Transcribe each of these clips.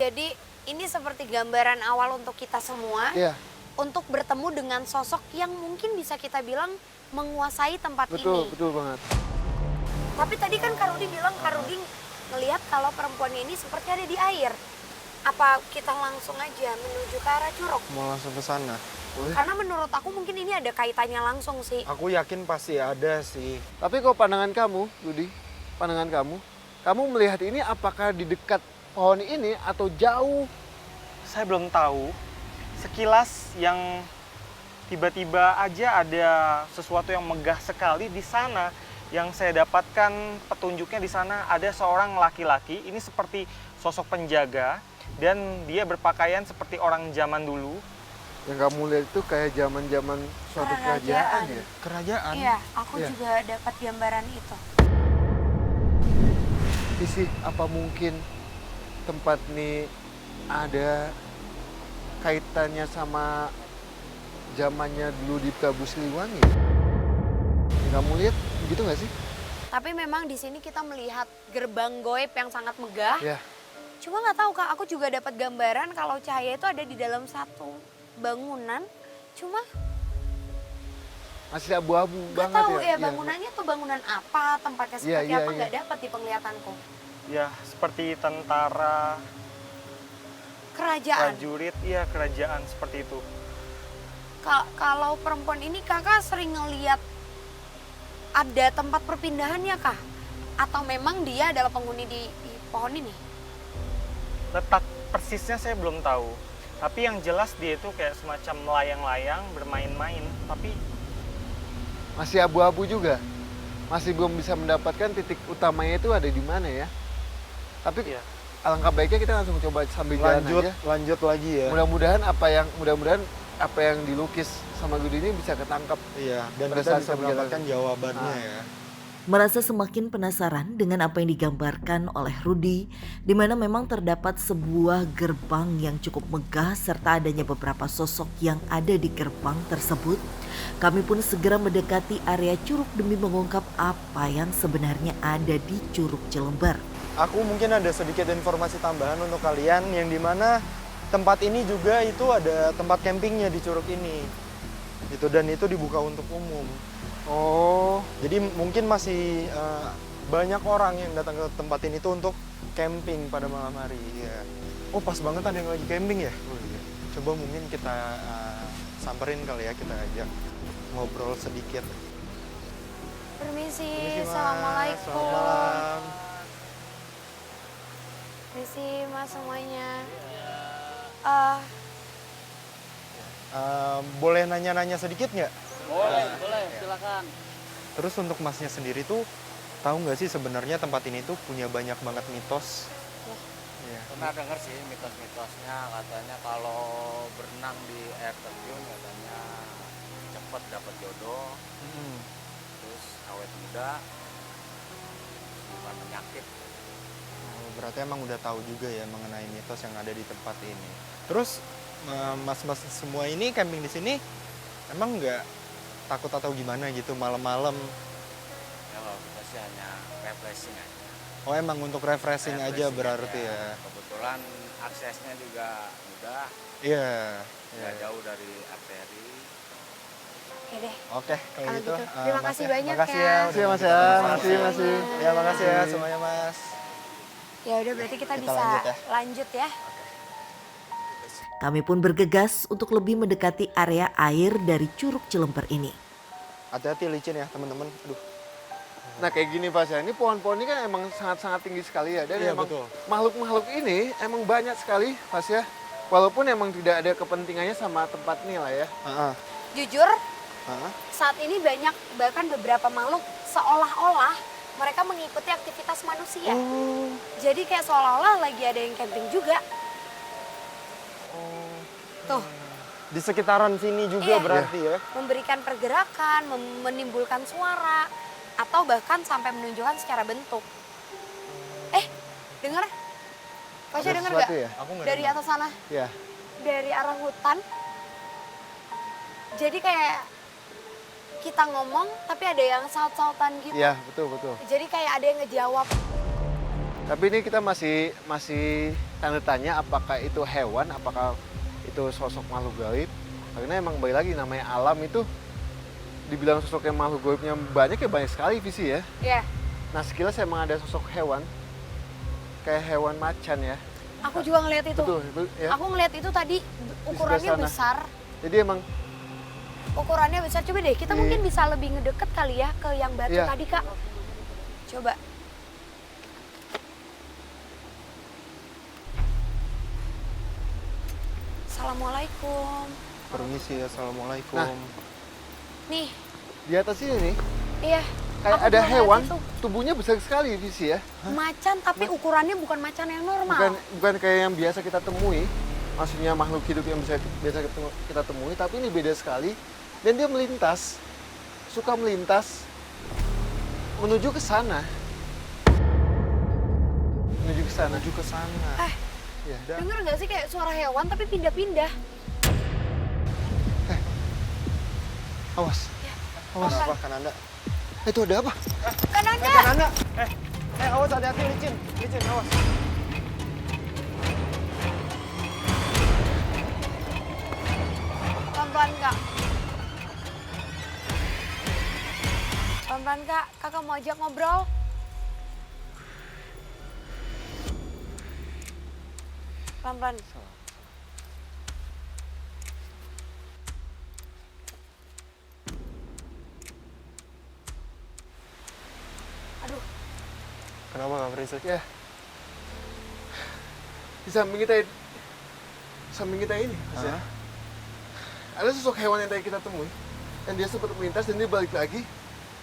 Jadi ini seperti gambaran awal untuk kita semua. Iya, Untuk bertemu dengan sosok yang mungkin bisa kita bilang menguasai tempat betul, ini. betul banget. Tapi tadi kan Kak Rudi bilang Kak Rudi ngelihat kalau perempuan ini seperti ada di air. Apa kita langsung aja menuju ke arah Curug? Mau langsung ke sana. Karena menurut aku mungkin ini ada kaitannya langsung sih. Aku yakin pasti ada sih. Tapi kalau pandangan kamu, Rudi, pandangan kamu melihat ini apakah di dekat pohon ini atau jauh? Saya belum tahu. Sekilas yang tiba-tiba aja ada sesuatu yang megah sekali di sana. Yang saya dapatkan petunjuknya di sana ada seorang laki-laki. Ini seperti sosok penjaga dan dia berpakaian seperti orang zaman dulu. Yang kamu lihat itu kayak zaman-zaman suatu kerajaan ya? Kerajaan. Iya, aku Iya. juga dapat gambaran itu. Sisi apa mungkin tempat ini ada kaitannya sama zamannya dulu di Prabu Siliwangi? Yang kamu lihat begitu nggak sih? Tapi memang di sini kita melihat gerbang goib yang sangat megah. Ya, Cuma nggak tahu Kak, aku juga dapat gambaran kalau cahaya itu ada di dalam satu bangunan. Cuma masih abu-abu nggak banget tahu ya. ya bangunannya tuh bangunan apa, tempatnya Iya, seperti iya, apa iya. nggak dapat di penglihatanku. Ya, seperti tentara, Kerajaan. prajurit, iya kerajaan seperti itu. Kalau perempuan ini kakak sering ngeliat ada tempat perpindahannya kah? Atau memang dia adalah penghuni di pohon ini? Letak persisnya saya belum tahu. Tapi yang jelas dia itu kayak semacam melayang-layang, bermain-main. Tapi Masih abu-abu juga. Masih belum bisa mendapatkan titik utamanya itu ada di mana ya. Tapi ya, alangkah baiknya kita langsung coba sambil jalan aja. Lanjut lagi ya. Mudah-mudahan apa yang dilukis sama Rudi ini bisa ketangkap. Iya, dan Pada kita saat bisa kita berjalan. mendapatkan jawabannya ya. Merasa semakin penasaran dengan apa yang digambarkan oleh Rudi, di mana memang terdapat sebuah gerbang yang cukup megah serta adanya beberapa sosok yang ada di gerbang tersebut. Kami pun segera mendekati area Curug demi mengungkap apa yang sebenarnya ada di Curug Cilember. Aku mungkin ada sedikit informasi tambahan untuk kalian yang dimana tempat ini juga itu ada tempat campingnya di Curug ini. Dan itu dibuka untuk umum. Oh, Jadi mungkin masih banyak orang yang datang ke tempat ini tuh untuk camping pada malam hari. Ya. Oh pas banget ada yang lagi camping ya? Oh, iya. Coba mungkin kita samperin kali ya, kita ajak ngobrol sedikit. Permisi, Permisi, Mas. assalamualaikum. Selamat malam. Permisi mas semuanya. Boleh nanya-nanya sedikit nggak? Boleh, silakan. Terus untuk masnya sendiri tuh tahu nggak sih sebenarnya tempat ini tuh punya banyak banget mitos? Iya. Pernah dengar sih mitos-mitosnya, katanya kalau berenang di air terjun katanya cepet dapat jodoh, Mm-mm. terus awet muda, bukan penyakit. Oh, berarti emang udah tahu juga ya mengenai mitos yang ada di tempat ini. Terus mas-mas semua ini camping di sini emang nggak takut atau gimana gitu malam-malam? Ya kalau kita sih hanya refreshing aja. Oh emang untuk refreshing aja Refreshing berarti aja. ya? Kebetulan aksesnya juga mudah, Iya. nggak Iya. jauh dari arteri. Oke deh. Oke kalau Kalau gitu. gitu, terima Mas kasih ya. banyak Makasih ya. ya. makasih ya mas ya, makasih, makasih. Ya makasih ya semuanya mas. Ya udah berarti kita Kita bisa lanjut ya. lanjut ya. Kami pun bergegas untuk lebih mendekati area air dari Curug Cilember ini. Hati-hati licin ya teman-teman. Aduh. Nah kayak gini Pak ya, ini pohon-pohon ini kan emang sangat-sangat tinggi sekali ya. Dan Iya, emang betul. makhluk-makhluk ini emang banyak sekali Pak ya. Walaupun emang tidak ada kepentingannya sama tempat ini lah ya. Heeh. Jujur Heeh. saat ini banyak bahkan beberapa makhluk seolah-olah mereka mengikuti aktivitas manusia. Oh. Jadi kayak seolah-olah lagi ada yang camping juga. Tuh, Di sekitaran sini juga Iya. berarti ya? memberikan pergerakan, menimbulkan suara, atau bahkan sampai menunjukkan secara bentuk. Dengar? Pasha Ada dengar sesuatu nggak? ya? Aku nggak Dari dengar. atas sana, Ya. dari arah hutan. Jadi kayak kita ngomong, tapi ada yang saut-sautan gitu. Iya betul betul. Jadi kayak ada yang ngejawab. Tapi ini kita masih tanda tanya apakah itu hewan, apakah itu sosok makhluk gaib. Karena emang balik lagi namanya alam itu dibilang sosoknya makhluk gaibnya banyak ya banyak sekali Visi ya. Iya. Nah sekilas emang ada sosok hewan kayak hewan macan ya. Aku juga ngeliat itu. Betul, ya. Aku ngeliat itu tadi ukurannya sana. besar. Jadi emang Ukurannya besar. Coba deh, kita Iya. mungkin bisa lebih ngedeket kali ya ke yang batu Iya. tadi, Kak. Coba. Assalamualaikum. Permisi, assalamualaikum. Nah. Nih, di atas ini nih iya. kayak aku ada juga ngeliat hewan itu. tubuhnya besar sekali Visi ya. Macan, tapi ukurannya bukan macan yang normal. Bukan kayak yang biasa kita temui. Maksudnya makhluk hidup yang biasa kita temui, tapi ini beda sekali. Dan dia melintas, suka melintas menuju ke sana. Menuju ke sana. Menuju ke sana. Ya. Dengar nggak sih kayak suara hewan tapi pindah-pindah? Awas. Ya. Awas. Apa? Apa kan Anda? Itu ada apa? Kananda! Kan Anda? Awas, hati-hati, licin, awas. Pelan-pelan, Kak. Pelan-pelan, Kak. Kakak mau ajak ngobrol? Pelan-pelan. Aduh, Kenapa Kak Frisik? Ya. Di samping kita ini, Mas, ya. Hah? Ada sosok hewan yang tadi kita temui. Dan dia sempat melintas dan dia balik lagi.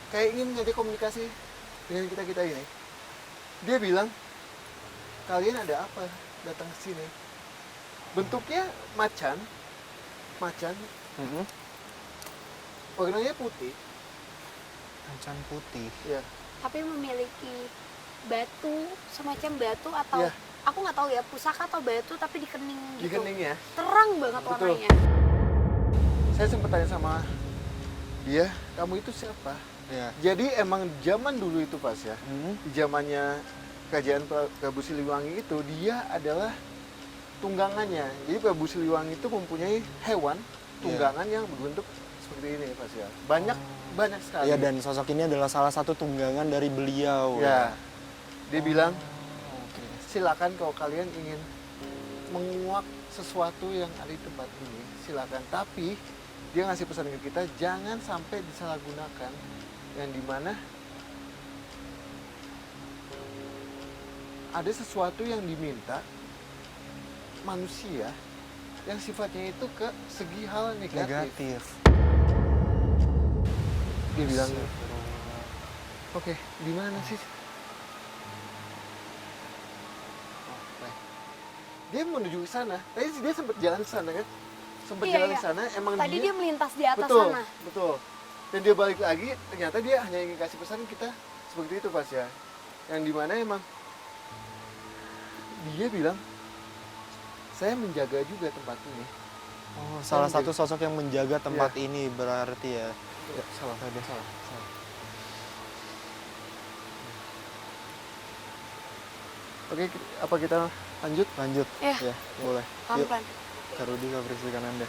Kayak ingin ngajak komunikasi dengan kita ini. Dia bilang, kalian ada apa datang ke sini? Bentuknya macan, Mhm. warnanya putih. Macan putih. Ya, tapi memiliki batu, semacam batu atau Iya. aku nggak tahu ya pusaka atau batu tapi di kening di gitu. keningnya. Terang banget Betul. warnanya. Saya sempat tanya sama dia, kamu itu siapa? Ya. Jadi emang zaman dulu itu pas ya, Mhm. di zamannya kerajaan Prabu Siliwangi itu dia adalah tunggangannya. Jadi Prabu Siliwangi itu mempunyai hewan tunggangan yang berbentuk seperti ini pas ya. Banyak sekali. Iya, dan sosok ini adalah salah satu tunggangan dari beliau. Ya, dia bilang Oke. silakan kalau kalian ingin menguak sesuatu yang ada di tempat ini, silakan. Tapi dia ngasih pesan ke kita jangan sampai disalahgunakan, yang dimana ada sesuatu yang diminta manusia yang sifatnya itu ke segi hal negatif. Negatif. Dia bilang, oke, di mana sih? Oh, baik. Dia menuju ke sana. Tadi dia sempat jalan ke sana kan? Sempat Iya, jalan iya. ke sana. Emang Tadi dia melintas di atas betul, sana. betul. Dan dia balik lagi, ternyata dia hanya ingin kasih pesan kita seperti itu pas ya. Yang dimana emang dia bilang, saya menjaga juga tempat ini. Oh, salah satu sosok yang menjaga tempat ini berarti ya. Ya, salah. Salah. Oke, apa kita lanjut? Lanjut. Iya. Ya, boleh. Yuk, Pelan-pelan. Kak Rudi, Kak Frisik, Ananda.